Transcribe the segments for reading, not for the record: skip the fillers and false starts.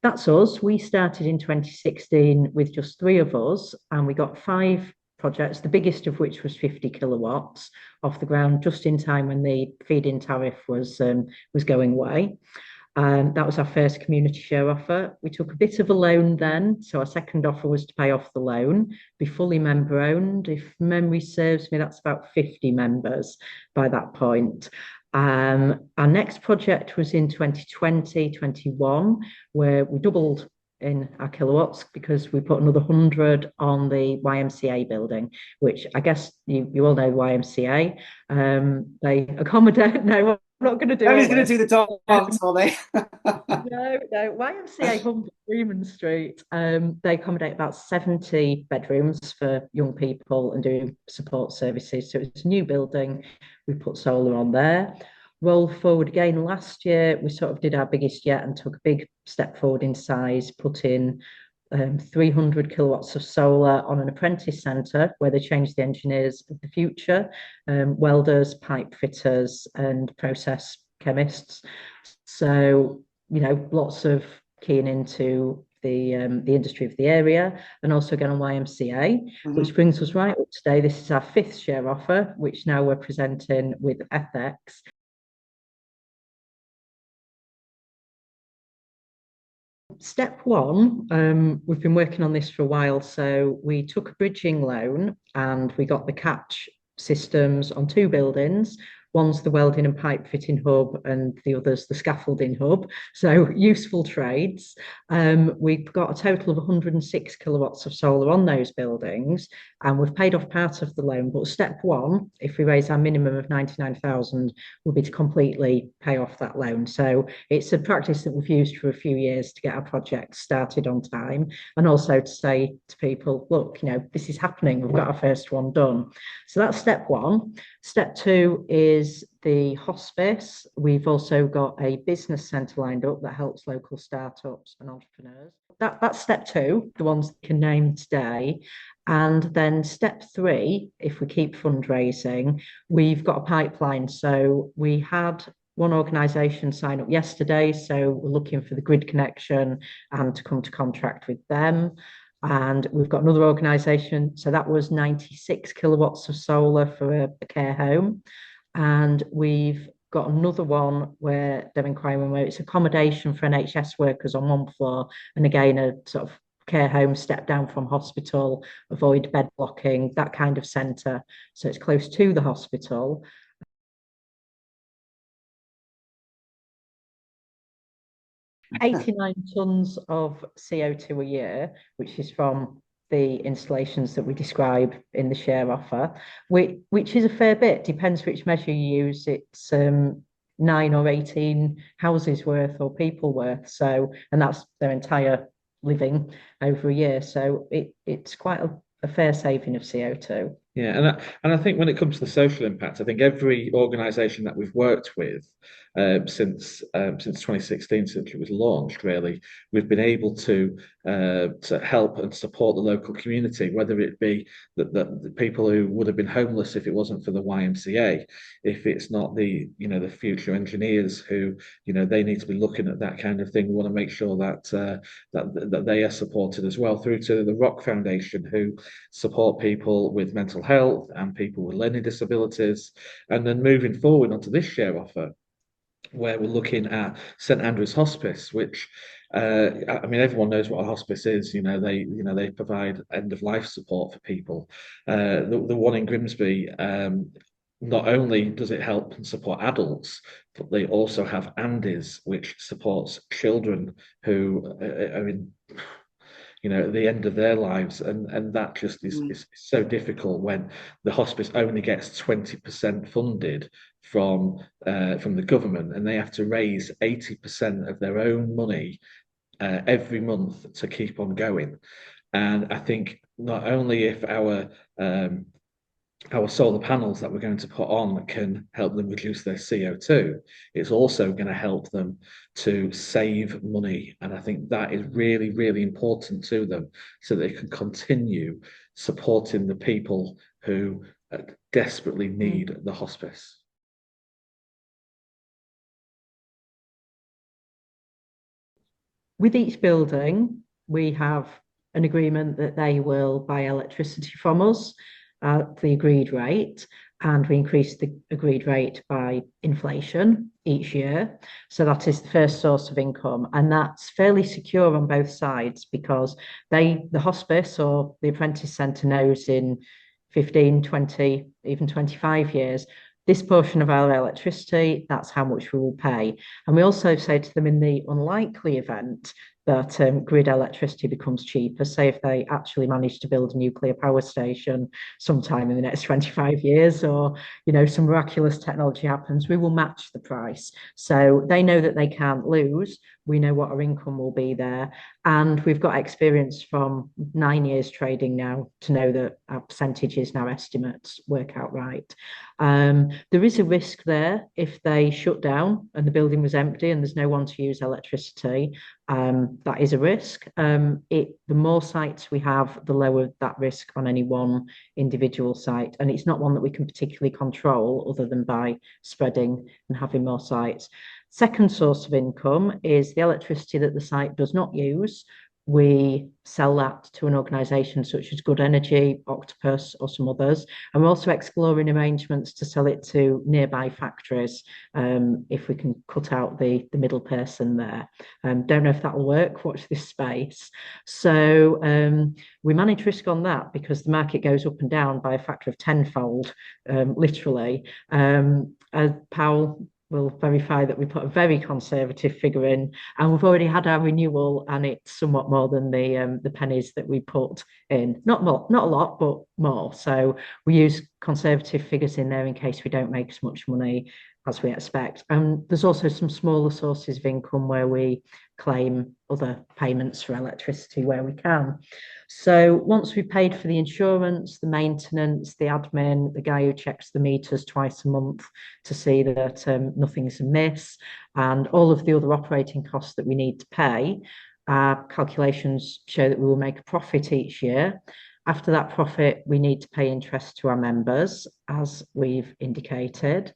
That's us. We started in 2016 with just three of us, and we got five projects, the biggest of which was 50 kilowatts off the ground just in time when the feed-in tariff was going away. That was our first community share offer. We took a bit of a loan then. So our second offer was to pay off the loan, be fully member owned. If memory serves me, that's about 50 members by that point. Our next project was in 2020-21, where we doubled in our kilowatts because we put another 100 on the YMCA building, which I guess you all know YMCA. They accommodate, no, I'm not going to do Nobody's all going to this. do the talks, are they? No, YMCA Hub Freeman Street. They accommodate about 70 bedrooms for young people and do support services. So it's a new building. We put solar on there. Roll forward again last year, we sort of did our biggest yet and took a big step forward in size, put in 300 kilowatts of solar on an apprentice centre where they changed the engineers of the future, welders, pipe fitters, and process chemists. So, lots of keying into the industry of the area and also again on YMCA, which Mhm. brings us right up today. This is our fifth share offer, which now we're presenting with FX. Step one, we've been working on this for a while. So we took a bridging loan and we got the catch systems on two buildings. One's the welding and pipe fitting hub, and the other's the scaffolding hub. So useful trades. We've got a total of 106 kilowatts of solar on those buildings, and we've paid off part of the loan. But step one, if we raise our minimum of 99,000, will be to completely pay off that loan. So it's a practice that we've used for a few years to get our project started on time, and also to say to people, look, this is happening. We've got our first one done. So that's step one. Step two is the hospice. We've also got a business centre lined up that helps local startups and entrepreneurs. That's step two, the ones that can name today. And then step three, if we keep fundraising, we've got a pipeline. So we had one organisation sign up yesterday. So we're looking for the grid connection and to come to contract with them. And we've got another organisation. So that was 96 kilowatts of solar for a care home. And we've got another one where they're inquiring where it's accommodation for NHS workers on one floor. And again, a sort of care home, step down from hospital, avoid bed blocking, that kind of centre. So it's close to the hospital. 89 tons of CO2 a year, which is from the installations that we describe in the share offer, which is a fair bit, depends which measure you use. It's 9 or 18 houses worth or people worth. So, and that's their entire living over a year. So it's quite a fair saving of CO2. Yeah, and I think when it comes to the social impact, I think every organisation that we've worked with since 2016, since it was launched, really, we've been able to help and support the local community, whether it be the people who would have been homeless if it wasn't for the YMCA, if it's not the future engineers who they need to be looking at that kind of thing. We want to make sure that they are supported as well, through to the Rock Foundation, who support people with mental health and people with learning disabilities. And then moving forward onto this share offer, where we're looking at St Andrew's Hospice, which I mean, everyone knows what a hospice is. They provide end of life support for people. The one in Grimsby. Not only does it help and support adults, but they also have Andes, which supports children who are in at the end of their lives, and that just is so difficult when the hospice only gets 20% funded from the government, and they have to raise 80% of their own money every month to keep on going. And I think not only if our solar panels that we're going to put on can help them reduce their CO2, it's also going to help them to save money. And I think that is really, really important to them so they can continue supporting the people who desperately need the hospice. with each building, we have an agreement that they will buy electricity from us at the agreed rate, and we increase the agreed rate by inflation each year. So that is the first source of income, and that's fairly secure on both sides because the hospice or the apprentice centre knows in 15, 20, even 25 years, this portion of our electricity, that's how much we will pay. And we also say to them in the unlikely event that grid electricity becomes cheaper, say if they actually manage to build a nuclear power station sometime in the next 25 years, or some miraculous technology happens, we will match the price. So they know that they can't lose. We know what our income will be there. And we've got experience from 9 years trading now to know that our percentages and our estimates work out right. There is a risk there if they shut down and the building was empty and there's no one to use electricity. That is a risk. The more sites we have, the lower that risk on any one individual site. And it's not one that we can particularly control other than by spreading and having more sites. Second source of income is the electricity that the site does not use. We sell that to an organisation such as Good Energy, Octopus, or some others. And we're also exploring arrangements to sell it to nearby factories if we can cut out the middle person there. Don't know if that will work. Watch this space. So we manage risk on that because the market goes up and down by a factor of tenfold, literally. Powell will verify that we put a very conservative figure in, and we've already had our renewal, and it's somewhat more than the pennies that we put in. Not more, not a lot, but more. So we use conservative figures in there in case we don't make as much money as we expect. And there's also some smaller sources of income where we claim other payments for electricity where we can. So once we've paid for the insurance, the maintenance, the admin, the guy who checks the meters twice a month to see that nothing's amiss, and all of the other operating costs that we need to pay, our calculations show that we will make a profit each year. After that profit, we need to pay interest to our members, as we've indicated.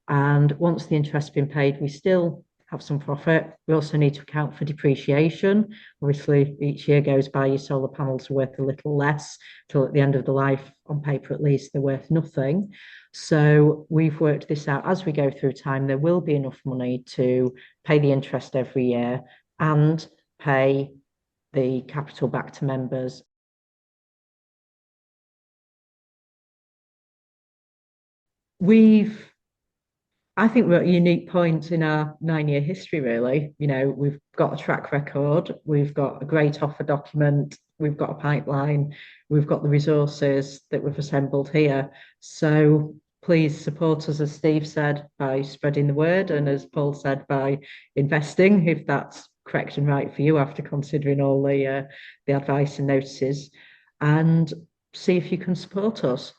And once the interest has been paid, we still have some profit. We also need to account for depreciation. Obviously, each year goes by, your solar panels are worth a little less till at the end of the life, on paper at least, they're worth nothing. So we've worked this out as we go through time. There will be enough money to pay the interest every year and pay the capital back to members. I think we're at a unique point in our 9 year history, really. We've got a track record, we've got a great offer document, we've got a pipeline, we've got the resources that we've assembled here. So please support us, as Steve said, by spreading the word, and as Paul said, by investing, if that's correct and right for you after considering all the advice and notices, and see if you can support us.